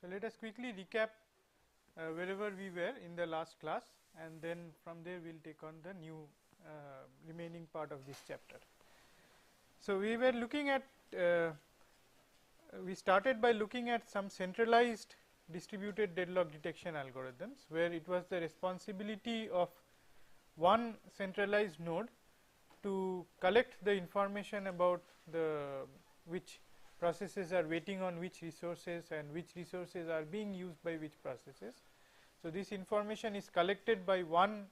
So, let us quickly recap wherever we were in the last class, and then from there we will take on the new remaining part of this chapter. So, we were looking at we started by looking at some centralized distributed deadlock detection algorithms, where it was the responsibility of one centralized node to collect the information about the which processes are waiting on which resources and which resources are being used by which processes. So, this information is collected by one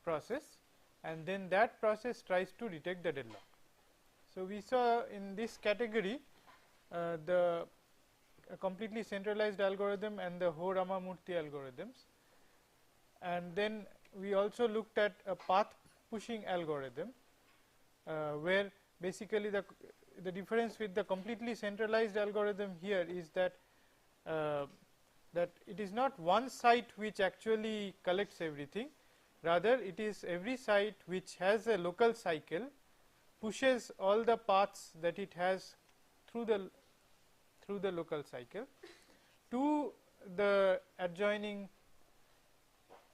process, and then that process tries to detect the deadlock. So, we saw in this category the completely centralized algorithm and the Ho Ramamurthy algorithms, and then we also looked at a path pushing algorithm, where basically the difference with the completely centralized algorithm here is that that it is not one site which actually collects everything, rather it is every site which has a local cycle pushes all the paths that it has through the local cycle to the adjoining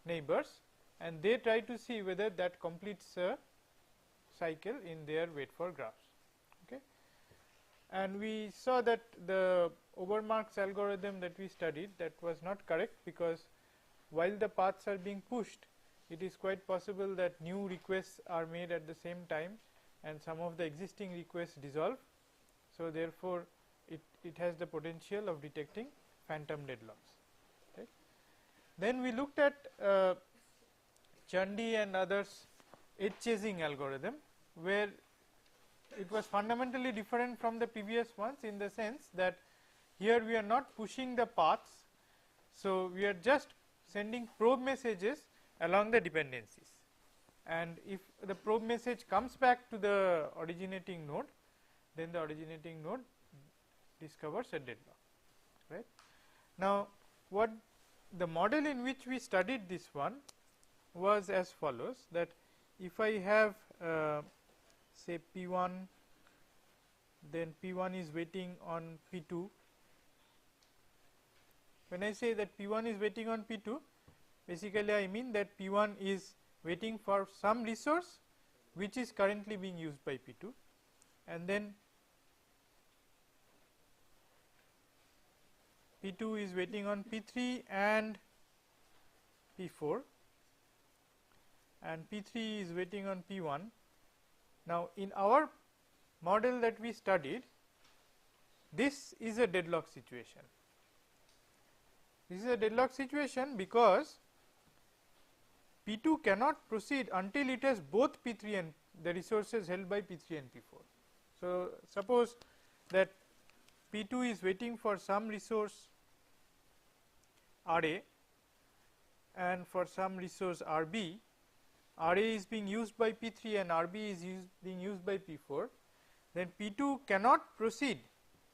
neighbors, and they try to see whether that completes a cycle in their wait for graphs. Okay. And we saw that the Obermark's algorithm that we studied, that was not correct, because while the paths are being pushed, it is quite possible that new requests are made at the same time and some of the existing requests dissolve. So, therefore, it has the potential of detecting phantom deadlocks. Right. Then we looked at Chandy and others edge chasing algorithm, where it was fundamentally different from the previous ones in the sense that here we are not pushing the paths. So, we are just sending probe messages along the dependencies, and if the probe message comes back to the originating node, then the originating node discovers a deadlock. Right. Now, what the model in which we studied this one was as follows, that if I have say P1, then P1 is waiting on P2. When I say that P1 is waiting on P2, basically I mean that P1 is waiting for some resource which is currently being used by P2, and then P2 is waiting on P3 and P4, and P3 is waiting on P1. Now, in our model that we studied, this is a deadlock situation. This is a deadlock situation because P2 cannot proceed until it has both P3 and the resources held by P3 and P4. So, suppose that P2 is waiting for some resource RA and for some resource RB. RA is being used by P3 and RB is being used by P4, then P2 cannot proceed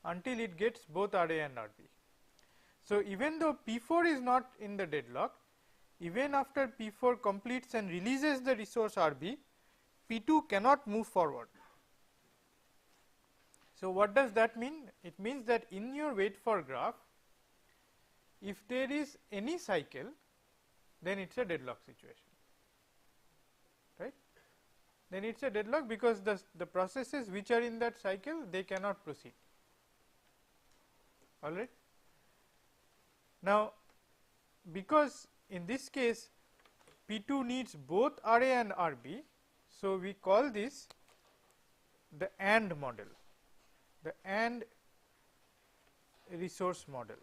until it gets both RA and RB. So, even though P4 is not in the deadlock, even after P4 completes and releases the resource RB, P2 cannot move forward. So, what does that mean? It means that in your wait for graph, if there is any cycle, then it is a deadlock situation. Right? Then it is a deadlock because the processes which are in that cycle, they cannot proceed. All right. Now, because in this case P2 needs both RA and RB, so we call this the AND model, the AND resource model.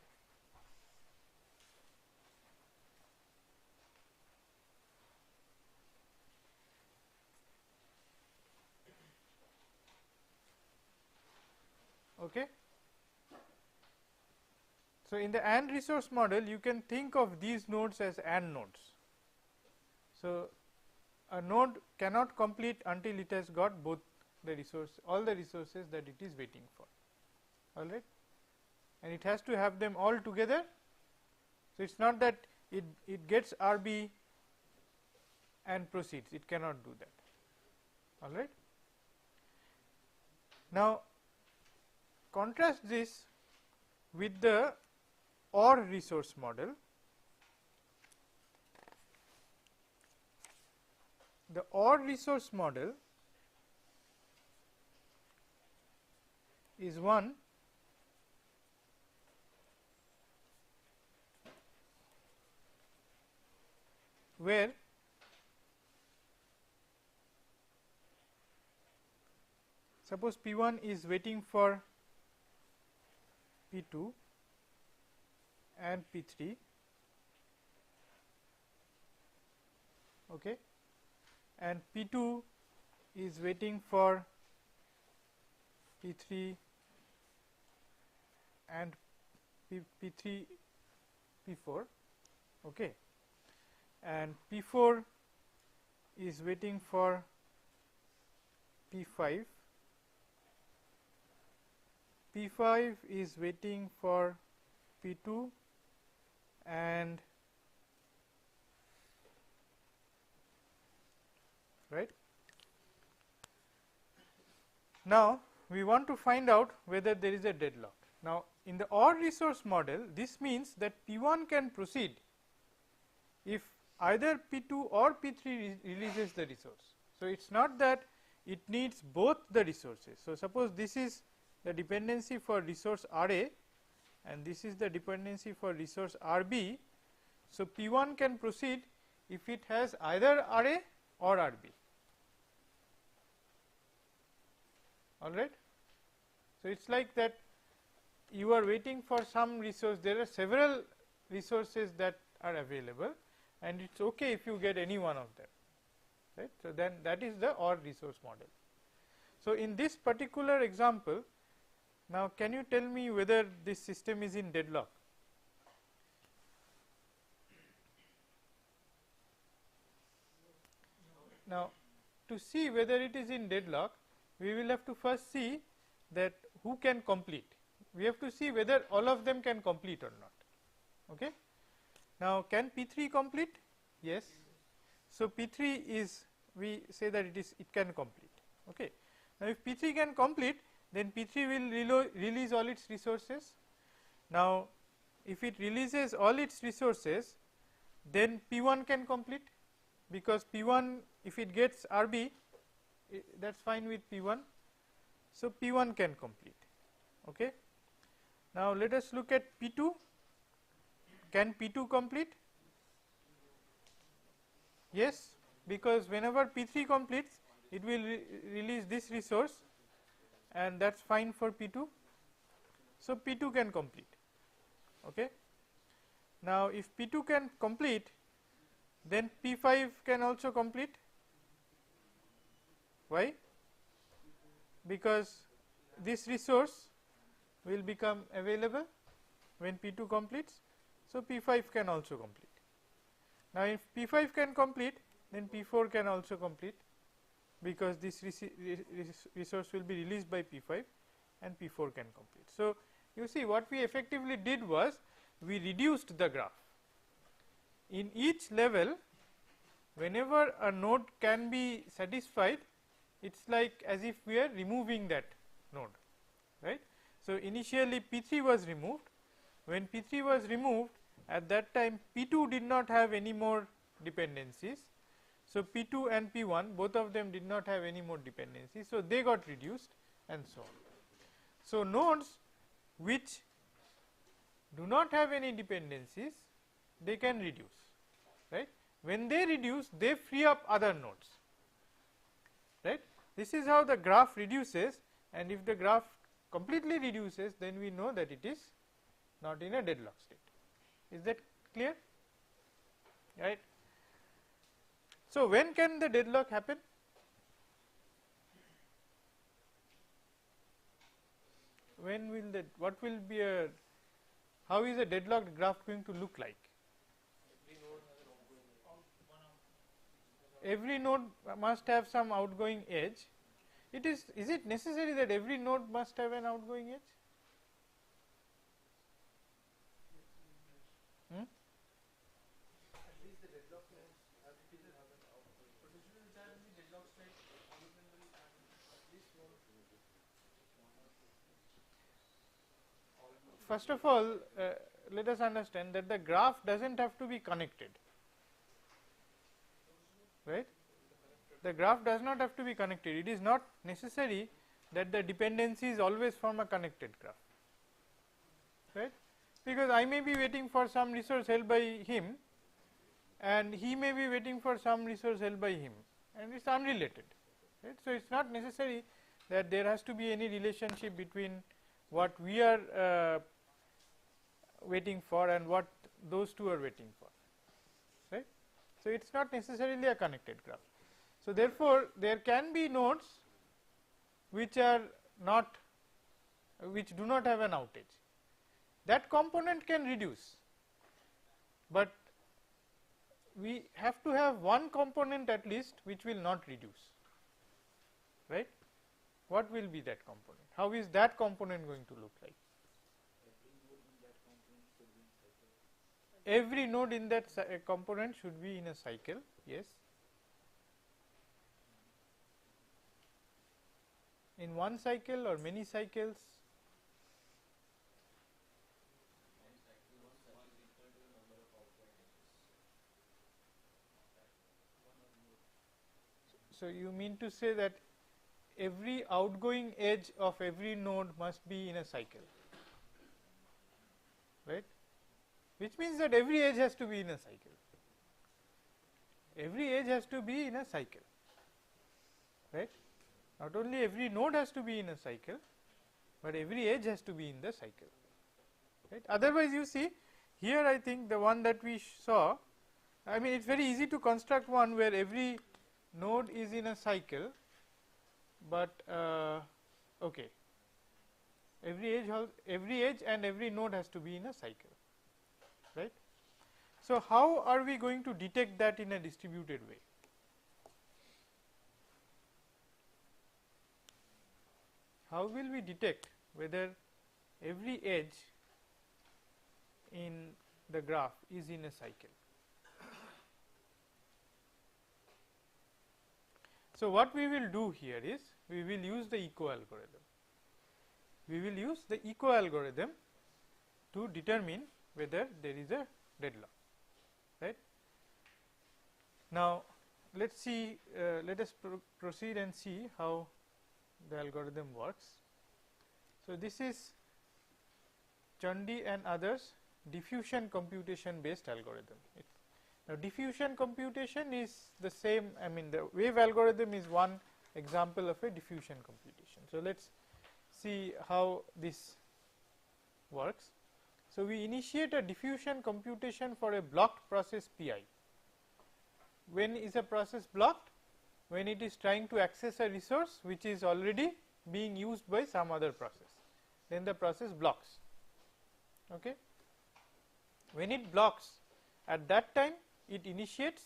Okay. So, in the AND resource model, you can think of these nodes as AND nodes. So, a node cannot complete until it has got both the all the resources that it is waiting for, all right, and it has to have them all together. So, it is not that it gets RB and proceeds, it cannot do that, all right. Now, contrast this with the OR resource model. The OR resource model is one where suppose P1 is waiting for P2 and P3, okay, and P2 is waiting for P3 and P3 P4, okay, and P4 is waiting for P5, P5 is waiting for P2 and right. Now, we want to find out whether there is a deadlock. Now, in the OR resource model, this means that P1 can proceed if either P2 or P3 releases the resource. So, it is not that it needs both the resources. So, suppose this is the dependency for resource RA and this is the dependency for resource RB. So, P1 can proceed if it has either RA or RB, alright. So, it is like that you are waiting for some resource, there are several resources that are available and it is okay if you get any one of them, right. So, then that is the OR resource model. So, in this particular example, now can you tell me whether this system is in deadlock? Now, to see whether it is in deadlock, we will have to first see that who can complete. We have to see whether all of them can complete or not. Okay. Now, can P3 complete? Yes. So, P3 is, we say that it can complete. Okay. Now, if P3 can complete, then P3 will release all its resources. Now, if it releases all its resources, then P1 can complete, because P1, if it gets RB, that is fine with P1. So, P1 can complete. Okay. Now, let us look at P2. Can P2 complete? Yes, because whenever P3 completes, it will release this resource and that is fine for P2. So, P2 can complete. Okay. Now, if P2 can complete, then P5 can also complete. Why? Because this resource will become available when P2 completes. So, P5 can also complete. Now, if P5 can complete, then P4 can also complete, because this resource will be released by P5 and P4 can complete. So, you see what we effectively did was we reduced the graph. In each level, whenever a node can be satisfied, it is like as if we are removing that node, right. So, initially P3 was removed. When P3 was removed, at that time P2 did not have any more dependencies. So, P2 and P1 both of them did not have any more dependencies. So, they got reduced and so on. So, nodes which do not have any dependencies, they can reduce, right. When they reduce, they free up other nodes, right. This is how the graph reduces, and if the graph completely reduces, then we know that it is not in a deadlock state. Is that clear? Right. So, when can the deadlock happen? When will that, what will be a, how is a deadlocked graph going to look like? Every node must have some outgoing edge. Is it necessary that every node must have an outgoing edge? Hmm? First of all, let us understand that the graph does not have to be connected, right. The graph does not have to be connected. It is not necessary that the dependencies always form a connected graph, right, because I may be waiting for some resource held by him and he may be waiting for some resource held by him, and it is unrelated, right. So, it is not necessary that there has to be any relationship between what we are waiting for and what those two are waiting for, right. So, it is not necessarily a connected graph. So, therefore, there can be nodes which are not, which do not have an outage. That component can reduce, but we have to have one component at least which will not reduce, right. What will be that component? How is that component going to look like? Every node in that component should be in a cycle, yes. In one cycle or many cycles? So, you mean to say that every outgoing edge of every node must be in a cycle, right, which means that every edge has to be in a cycle. Every edge has to be in a cycle, right. Not only every node has to be in a cycle, but every edge has to be in the cycle, right. Otherwise, you see here I think the one that we saw, I mean it is very easy to construct one where every node is in a cycle, but okay, every edge and every node has to be in a cycle, right. So, how are we going to detect that in a distributed way? How will we detect whether every edge in the graph is in a cycle? So, what we will do here is we will use the echo algorithm. We will use the echo algorithm to determine whether there is a deadlock, right. Now, let us see, let us proceed and see how the algorithm works. So, this is Chandi and others diffusion computation based algorithm. Now, diffusion computation is the same, I mean the wave algorithm is one example of a diffusion computation. So, let us see how this works. So, we initiate a diffusion computation for a blocked process Pi. When is a process blocked? When it is trying to access a resource which is already being used by some other process, then the process blocks. Okay. When it blocks, at that time it initiates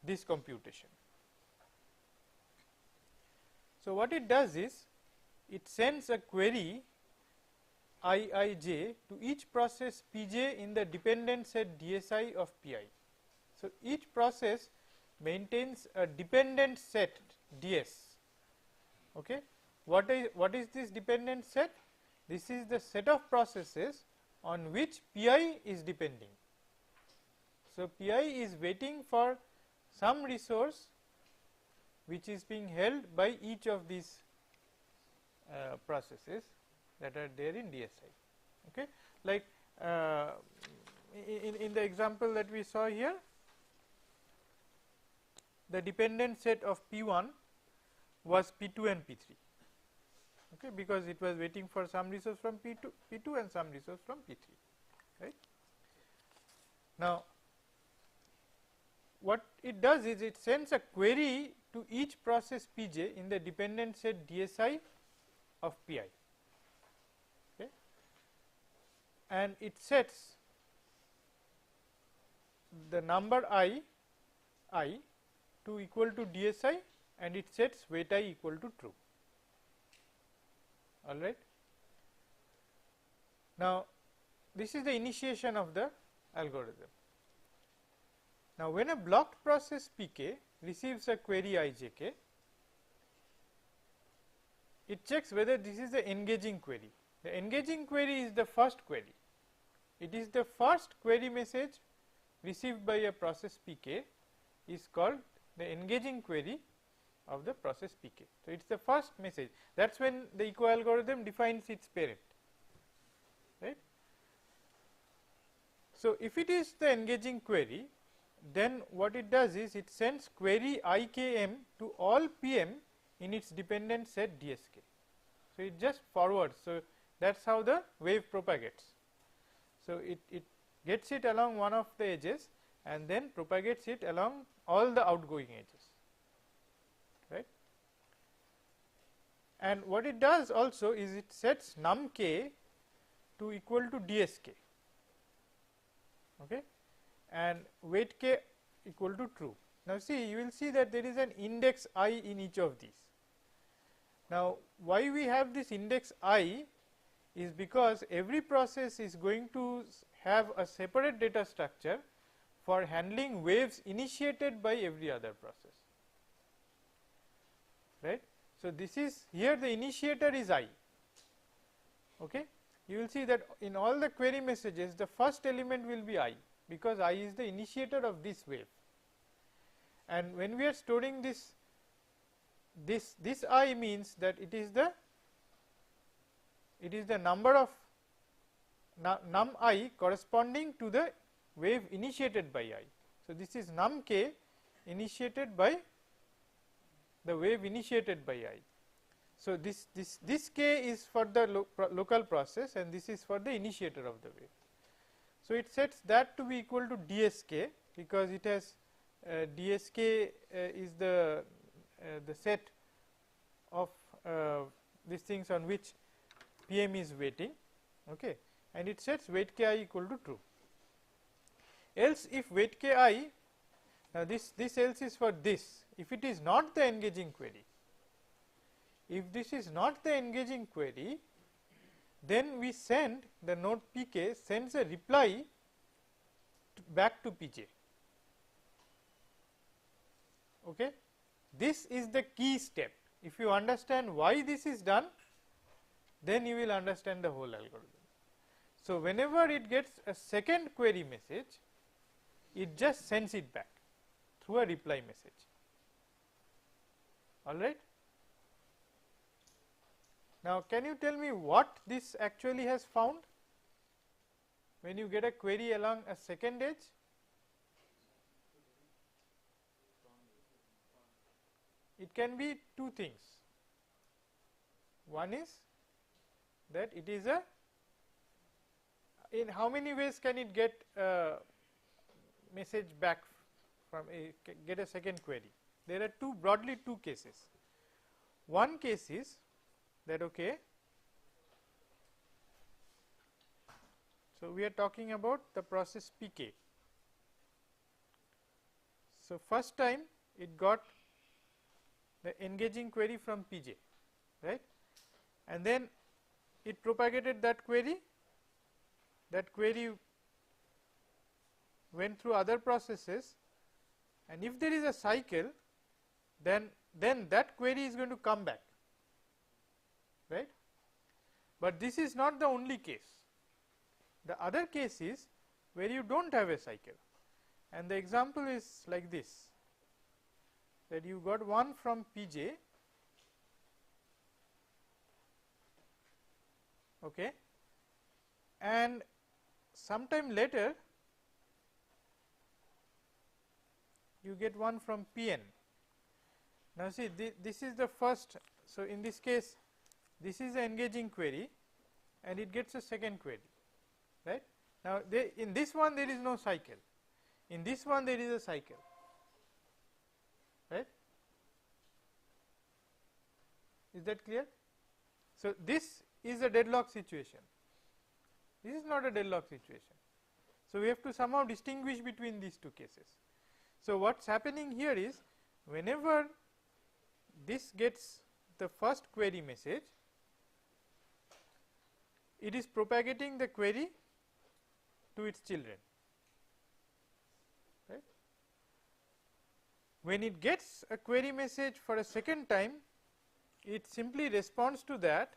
this computation. So, what it does is it sends a query iij to each process pj in the dependent set dsi of pi. So, each process maintains a dependent set ds. Okay. What is this dependent set? This is the set of processes on which pi is depending. So, pi is waiting for some resource which is being held by each of these processes that are there in DSI. Okay. Like in the example that we saw here, the dependent set of P1 was P2 and P3, okay, because it was waiting for some resource from P2 and some resource from P3, right. Now, what it does is it sends a query to each process Pj in the dependent set DSI of Pi, okay, and it sets the number I to equal to DSI and it sets weight I equal to true. All right. Now, this is the initiation of the algorithm. Now, when a blocked process Pk receives a query ijk, it checks whether this is the engaging query. The engaging query is the first query. it is the first query message received by a process Pk is called the engaging query of the process Pk. So, it is the first message, that is when the echo algorithm defines its parent, right. So, if it is the engaging query, then what it does is it sends query IKM to all PM in its dependent set DSK. So, it just forwards. So, that is how the wave propagates. So, it gets it along one of the edges and then propagates it along all the outgoing edges, right. And what it does also is it sets num k to equal to DSK, okay, and weight k equal to true. Now, see, you will see that there is an index I in each of these. Now, why we have this index I is because every process is going to have a separate data structure for handling waves initiated by every other process, right. So, this is here the initiator is I, okay. You will see that in all the query messages the first element will be I, because I is the initiator of this wave, and when we are storing this I means that it is the number of num I corresponding to the wave initiated by I. So, this is num k initiated by the wave initiated by I. So, this k is for the local process and this is for the initiator of the wave. So, it sets that to be equal to DSK, because it has DSK is the set of these things on which PM is waiting, okay, and it sets weight ki equal to true. Else if weight ki, now this else is for this, if it is not the engaging query, if this is not the engaging query, then we send the node Pk sends a reply back to Pj, okay. This is the key step. If you understand why this is done, then you will understand the whole algorithm. So, whenever it gets a second query message, it just sends it back through a reply message, all right. Now, can you tell me what this actually has found when you get a query along a second edge? It can be two things. One is that it is a, in how many ways can it get a message back from get a second query? There are broadly two cases. One case is that, okay, so we are talking about the process Pk. So, first time it got the engaging query from Pj, right, and then it propagated that query went through other processes, and if there is a cycle, then that query is going to come back, right. But this is not the only case. The other case is where you do not have a cycle, and the example is like this, that you got one from Pj, okay, and sometime later you get one from Pn. Now, see, this is the first. So, in this case this is the engaging query and it gets a second query, right. Now, in this one there is no cycle, in this one there is a cycle, right. Is that clear? So, this is a deadlock situation, this is not a deadlock situation. So, we have to somehow distinguish between these two cases. So, what is happening here is whenever this gets the first query message, it is propagating the query to its children, right. When it gets a query message for a second time, it simply responds to that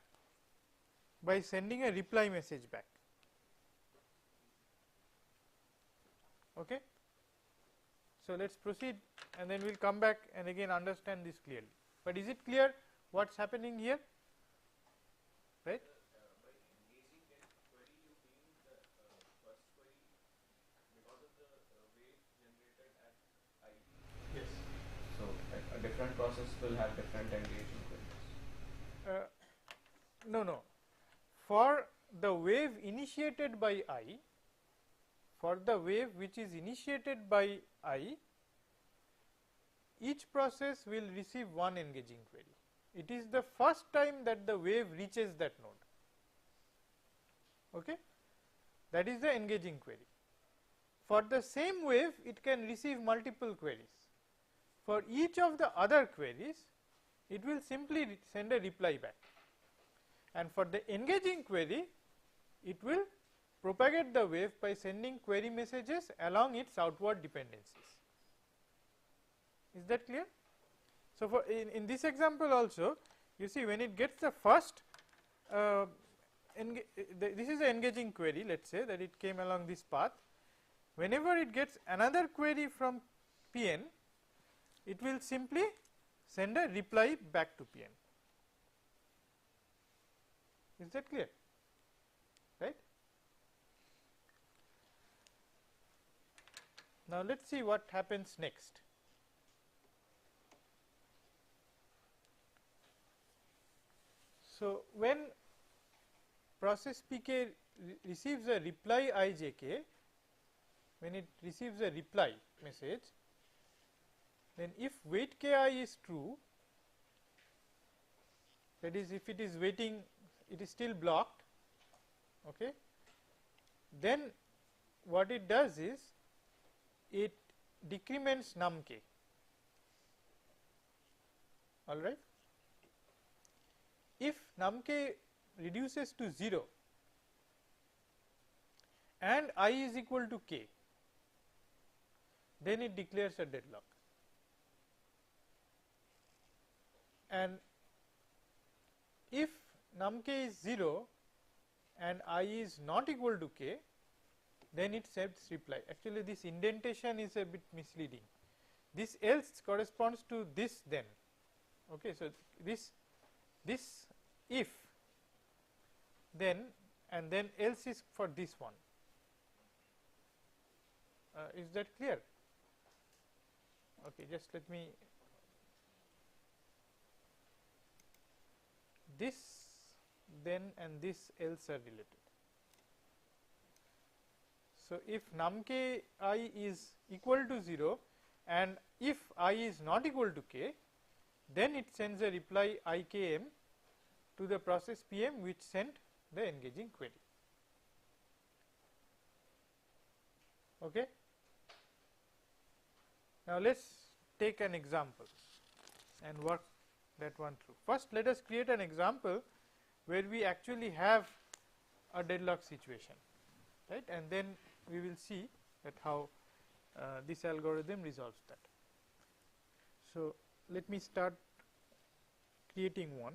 by sending a reply message back, Okay. So, let us proceed and then we will come back and again understand this clearly, but is it clear what is happening here, right? By engaging a query, you mean the first query because of the wave generated at I. Yes. So a different process will have different engaging queries. No. For the wave initiated by I, for the wave which is initiated by I, each process will receive one engaging query. It is the first time that the wave reaches that node. Okay? That is the engaging query. For the same wave, it can receive multiple queries. For each of the other queries, it will simply send a reply back. And for the engaging query, it will propagate the wave by sending query messages along its outward dependencies. Is that clear? So, for in this example also, you see when it gets the first this is the engaging query, let us say that it came along this path. Whenever it gets another query from Pn, it will simply send a reply back to Pn. Is that clear? Right? Now, let us see what happens next. So, when process Pk receives a reply ijk, when it receives a reply message, then if wait ki is true, that is if it is waiting, it is still blocked, okay, then what it does is it decrements num k, all right. If num k reduces to 0 and I is equal to k, then it declares a deadlock, and if num k is 0 and I is not equal to k, then it sends reply. Actually, this indentation is a bit misleading. This else corresponds to this then. Okay, so this if then and then else is for this one. Is that clear? Okay, just let me, this then and this else are related. So, if num k I is equal to 0 and if I is not equal to k, then it sends a reply ikm to the process Pm which sent the engaging query. Okay. Now, let us take an example and work that one through. First, let us create an example where we actually have a deadlock situation, right, and then we will see that how this algorithm resolves that. So, let me start creating one.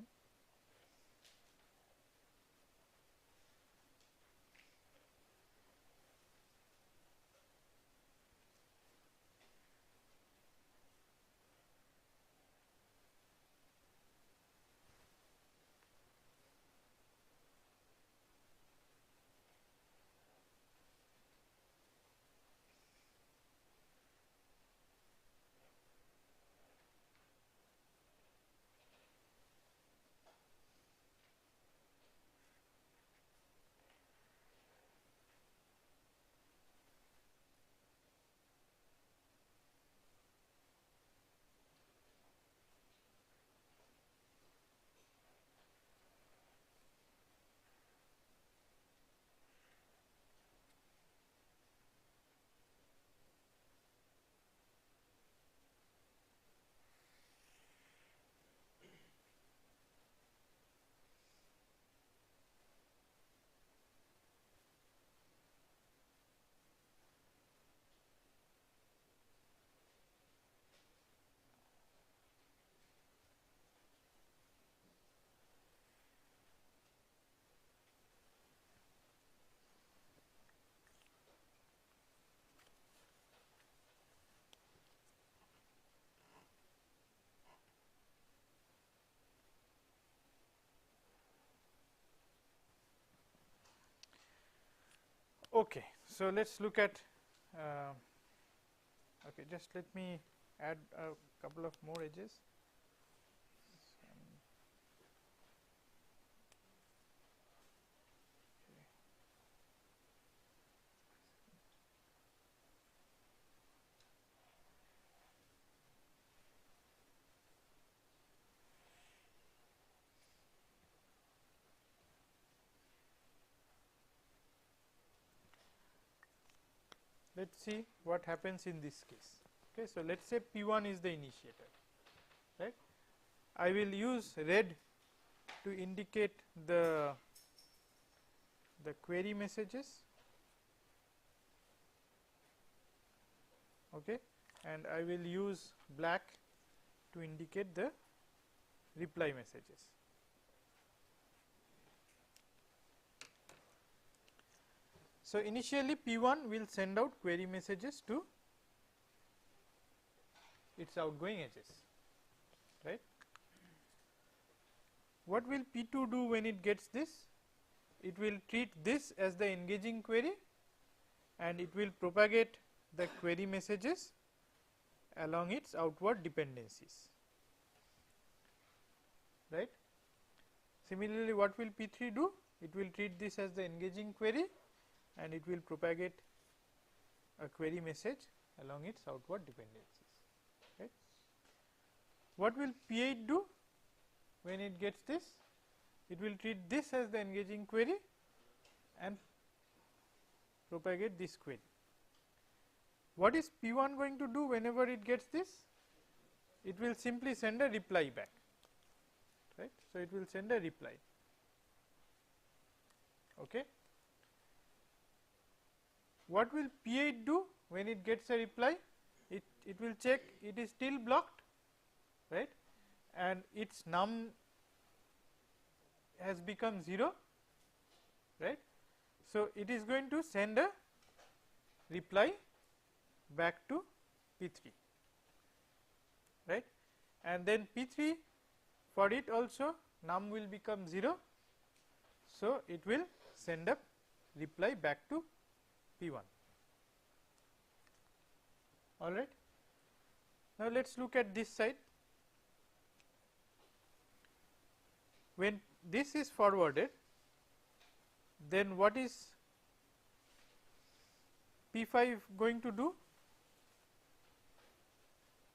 Okay, so let us look at okay, just let me add a couple of more edges. Let us see what happens in this case. Okay, so let us say P1 is the initiator, right. I will use red to indicate the query messages, okay, and I will use black to indicate the reply messages. So, initially P1 will send out query messages to its outgoing edges, right. What will P2 do when it gets this? It will treat this as the engaging query and it will propagate the query messages along its outward dependencies, right. Similarly, what will P3 do? It will treat this as the engaging query and it will propagate a query message along its outward dependencies, right. What will P8 do when it gets this? It will treat this as the engaging query and propagate this query. What is P1 going to do whenever it gets this? It will simply send a reply back, right. So, it will send a reply, okay. What will P8 do when it gets a reply? It will check it is still blocked, right, and its num has become 0, right. So, it is going to send a reply back to P3, right, and then P3 for it also num will become 0. So, it will send a reply back to P1, all right. Now, let us look at this side. When this is forwarded, then what is P5 going to do?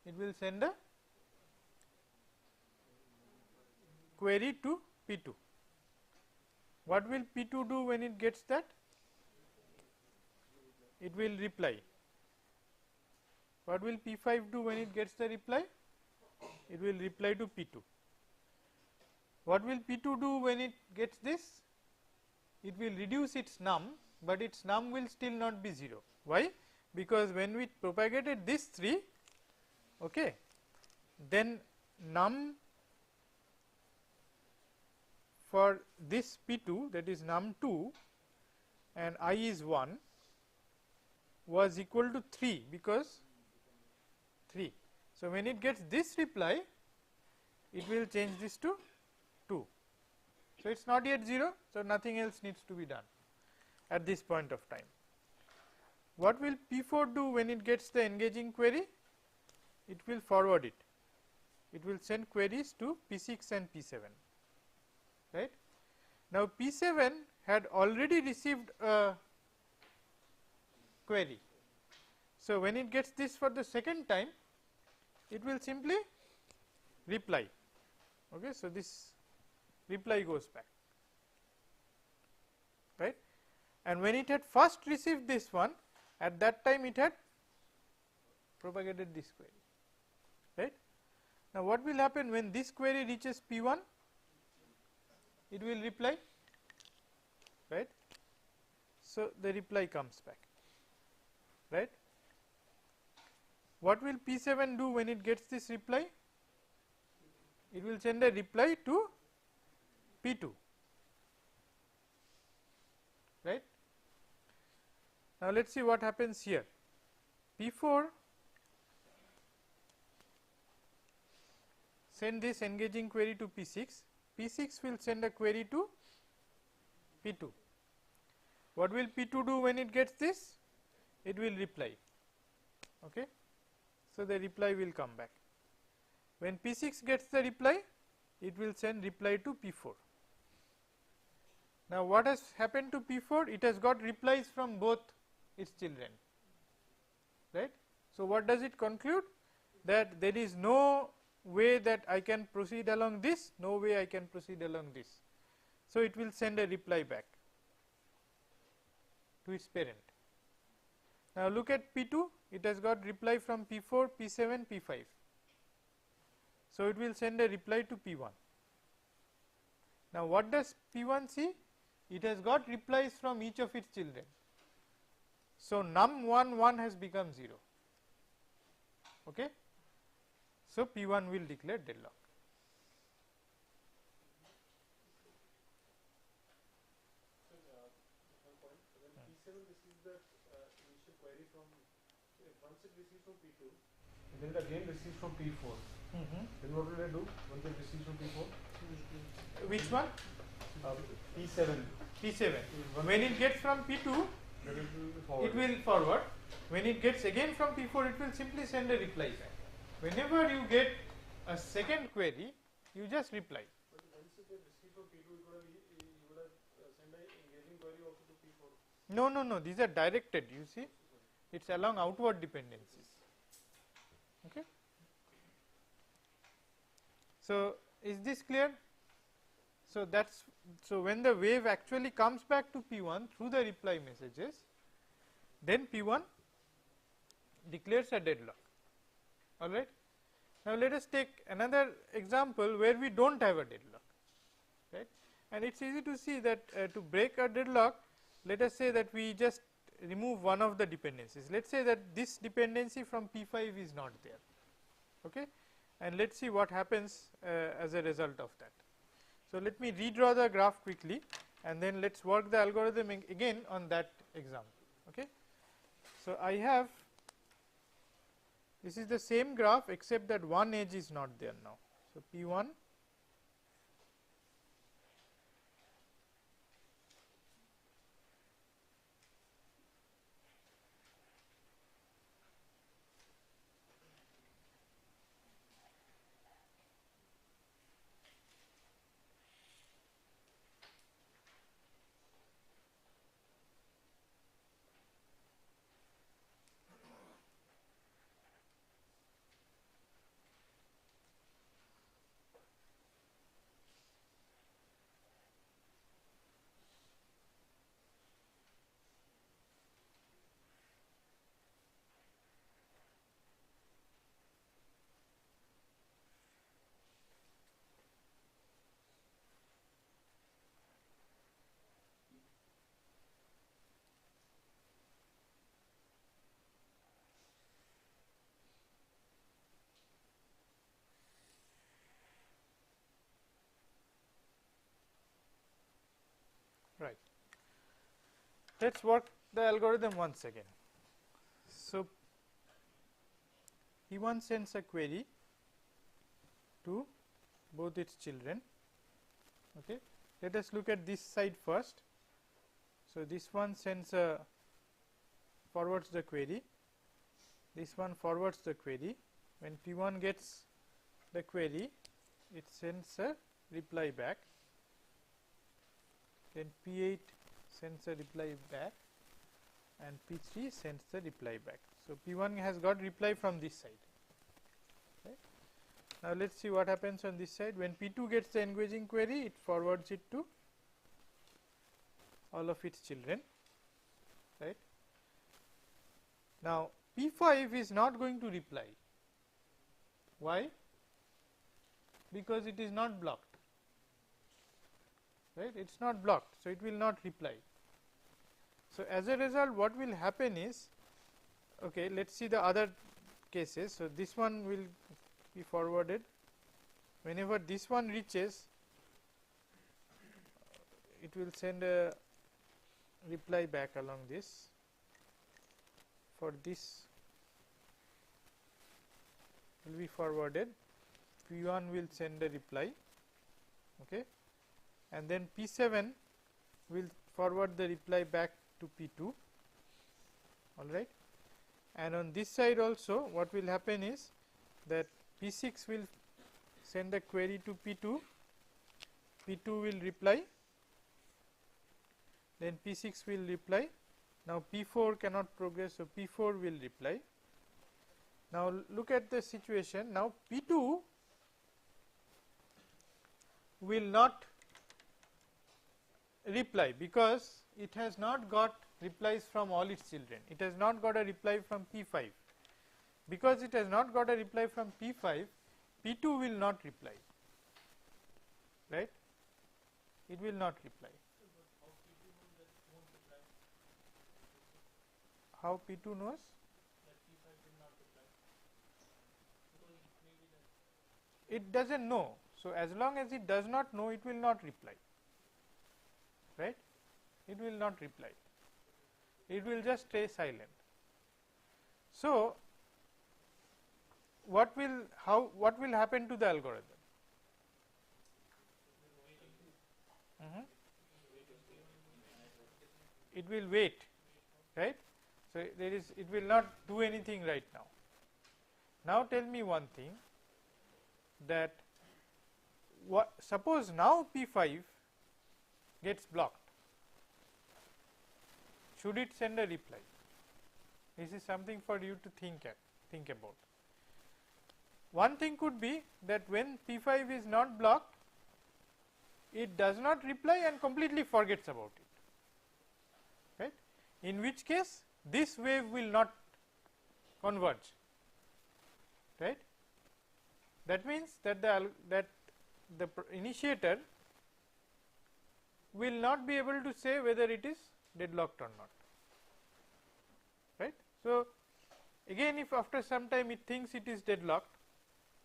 It will send a query to P2. What will P2 do when it gets that? It will reply. What will P5 do when it gets the reply? It will reply to P2. What will P2 do when it gets this? It will reduce its num, but its num will still not be 0. Why? Because when we propagated this 3, okay, then num for this P2, that is num 2 and I is 1, was equal to 3 because 3. So, when it gets this reply, it will change this to 2. So, it is not yet 0. So, nothing else needs to be done at this point of time. What will P4 do when it gets the engaging query? It will forward it. It will send queries to P6 and P7, right. Now, P7 had already received a query. So, when it gets this for the second time, it will simply reply, okay. So, this reply goes back, right, and when it had first received this one, at that time it had propagated this query, right. Now, what will happen when this query reaches P1? It will reply, right. So, the reply comes back, right. What will P7 do when it gets this reply? It will send a reply to P2, right. Now, let us see what happens here. P4 send this engaging query to P6, P6 will send a query to P2. What will P2 do when it gets this? It will reply. Okay. So, the reply will come back. When P6 gets the reply, it will send reply to P4. Now, what has happened to P4? It has got replies from both its children, right. So, what does it conclude? That there is no way that I can proceed along this, no way I can proceed along this. So, it will send a reply back to its parent. Now, look at P2, it has got reply from P4, P7, P5. So, it will send a reply to P1. Now, what does P1 see? It has got replies from each of its children. So, num1 1 has become 0. Okay. So, P1 will declare deadlock. P7 receives the initial query from, once it receives from P2, then it again receives from P4. Then what will they do once it receives from P4? Which one? P7. P7. When it gets from P2, it will forward. When it gets again from P4, it will simply send a reply back. Whenever you get a second query, you just reply. But once it receives from P2, you would have sent an engaging query also to P4. No, no, no. These are directed. You see, it's along outward dependencies. Okay. So, is this clear? So, that's so when the wave actually comes back to P1 through the reply messages, then P1 declares a deadlock. All right. Now, let us take another example where we do not have a deadlock, right, and it is easy to see that to break a deadlock, let us say that we just remove one of the dependencies. Let us say that this dependency from P5 is not there, okay, and let us see what happens as a result of that. So, let me redraw the graph quickly and then let us work the algorithm again on that example. Okay. So, I have, this is the same graph except that one edge is not there now. So, P1 right. Let us work the algorithm once again. So, P1 sends a query to both its children. Okay. Let us look at this side first. So, this one sends a forwards the query, this one forwards the query. When P1 gets the query, it sends a reply back, then P8 sends a reply back and P3 sends the reply back. So, P1 has got reply from this side. Right. Now, let us see what happens on this side. When P2 gets the engaging query, it forwards it to all of its children. Right. Now, P5 is not going to reply. Why? Because it is not blocked. Right, it is not blocked. So, it will not reply. So, as a result, what will happen is, okay, let us see the other cases. So, this one will be forwarded. Whenever this one reaches, it will send a reply back along this. For this will be forwarded, P1 will send a reply, okay, and then P7 will forward the reply back to P2, alright, and on this side also what will happen is that P6 will send a query to P2, P2 will reply, then P6 will reply. Now P4 cannot progress, so P4 will reply. Now look at the situation. Now P2 will not reply because it has not got replies from all its children. It has not got a reply from P5. Because it has not got a reply from P5, P2 will not reply, right? It will not reply. How P2 knows? It does not know. So, as long as it does not know, it will not reply, right? It will not reply. It will just stay silent. So, what will happen to the algorithm? It will wait, right? So, it will not do anything right now. Now tell me one thing, that suppose now P5 gets blocked, should it send a reply? This is something for you to think about. One thing could be that when P5 is not blocked, it does not reply and completely forgets about it, right? In which case this wave will not converge, right? That means that the initiator will not be able to say whether it is deadlocked or not, right. So, again if after some time it thinks it is deadlocked,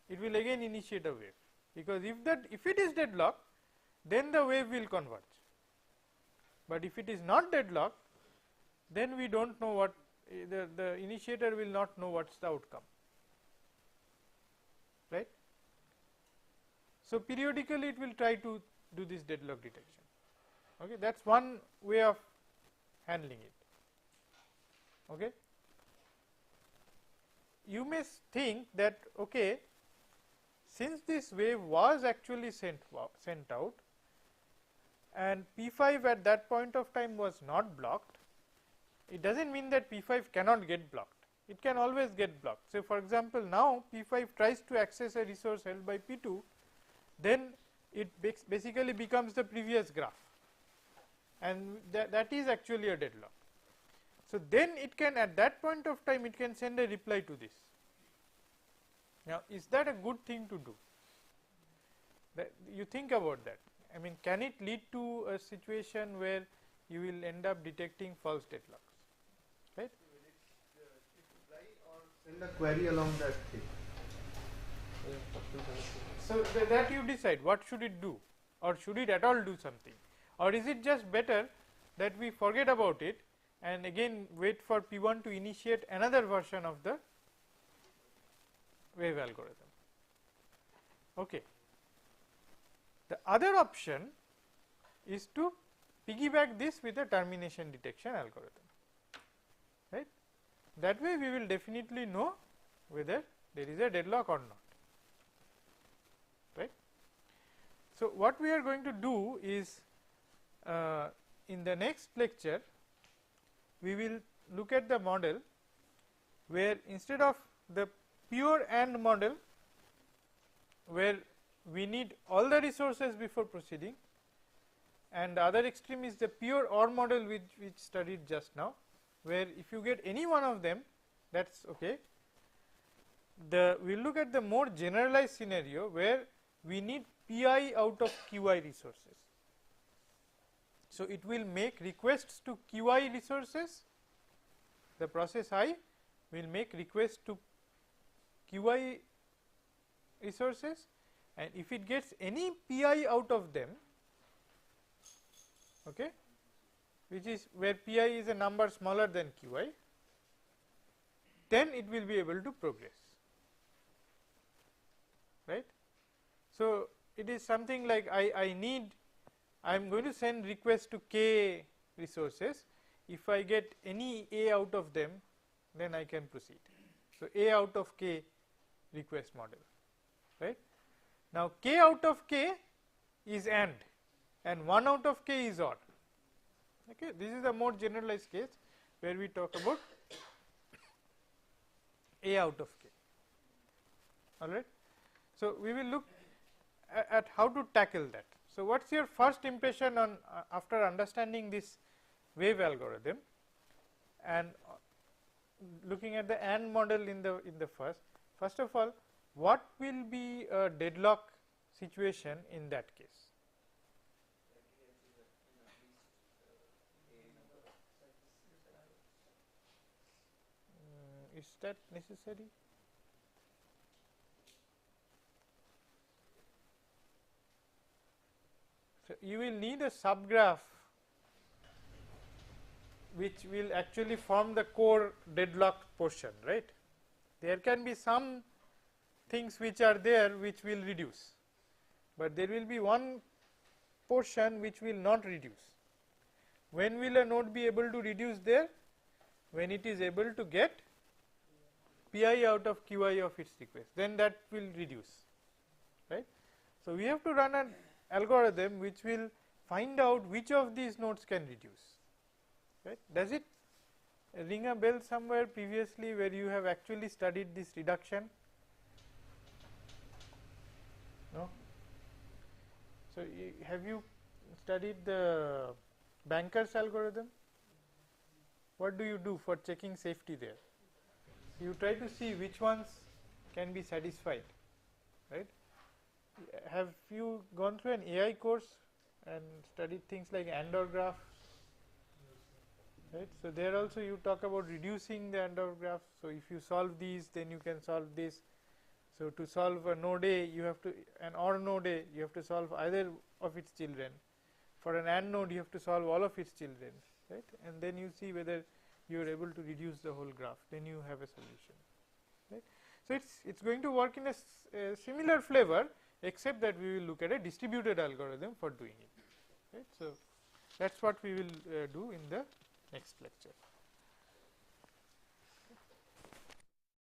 it will again initiate a wave, because if it is deadlocked, then the wave will converge, but if it is not deadlocked, then we do not know what the initiator will not know what is the outcome, right. So, periodically it will try to do this deadlock detection, okay. That is one way of handling it, okay. You may think that, okay, since this wave was actually sent out and P5 at that point of time was not blocked, it does not mean that P5 cannot get blocked. It can always get blocked. So, for example, now P5 tries to access a resource held by P2, then it basically becomes the previous graph, and that is actually a deadlock. So, then it can, at that point of time, it can send a reply to this. Now, is that a good thing to do? You think about that. I mean, can it lead to a situation where you will end up detecting false deadlocks, right? Will it reply or send a query along that thing? So, that you decide what should it do, or should it at all do something, or is it just better that we forget about it and again wait for P1 to initiate another version of the wave algorithm. Okay. The other option is to piggyback this with a termination detection algorithm, right. That way we will definitely know whether there is a deadlock or not, right. So, what we are going to do is in the next lecture we will look at the model where instead of the pure AND model where we need all the resources before proceeding, and the other extreme is the pure OR model which studied just now, where if you get any one of them, that is okay. We will look at the more generalized scenario where we need Pi out of Qi resources. So, it will make requests to Qi resources, the process I will make requests to Qi resources, and if it gets any Pi out of them, okay, which is where Pi is a number smaller than Qi, then it will be able to progress, right. So, it is something like I am going to send request to k resources. if I get any A out of them, then I can proceed. So, A out of K request model, right. Now, K out of K is and 1 out of K is OR. Okay. This is a more generalized case where we talk about A out of K, alright. So, we will look at how to tackle that. So, what is your first impression on after understanding this wave algorithm and looking at the AND model in the first of all, what will be a deadlock situation in that case? Is that necessary? So, you will need a subgraph which will actually form the core deadlock portion, right. There can be some things which are there which will reduce, but there will be one portion which will not reduce. When will a node be able to reduce there? When it is able to get Pi out of Qi of its request, then that will reduce, right. So, we have to run an algorithm which will find out which of these nodes can reduce, right. Does it ring a bell somewhere previously where you have actually studied this reduction? No. So, have you studied the Banker's algorithm? What do you do for checking safety there? You try to see which ones can be satisfied, right. Have you gone through an AI course and studied things like AND/OR graph, right. So, there also you talk about reducing the AND/OR graph. So, if you solve these, then you can solve this. So, to solve a node A, you have to an OR node A, you have to solve either of its children. For an AND node, you have to solve all of its children, right, and then you see whether you are able to reduce the whole graph, then you have a solution, right. So, it's going to work in a similar flavor, except that we will look at a distributed algorithm for doing it, right. So, that is what we will do in the next lecture.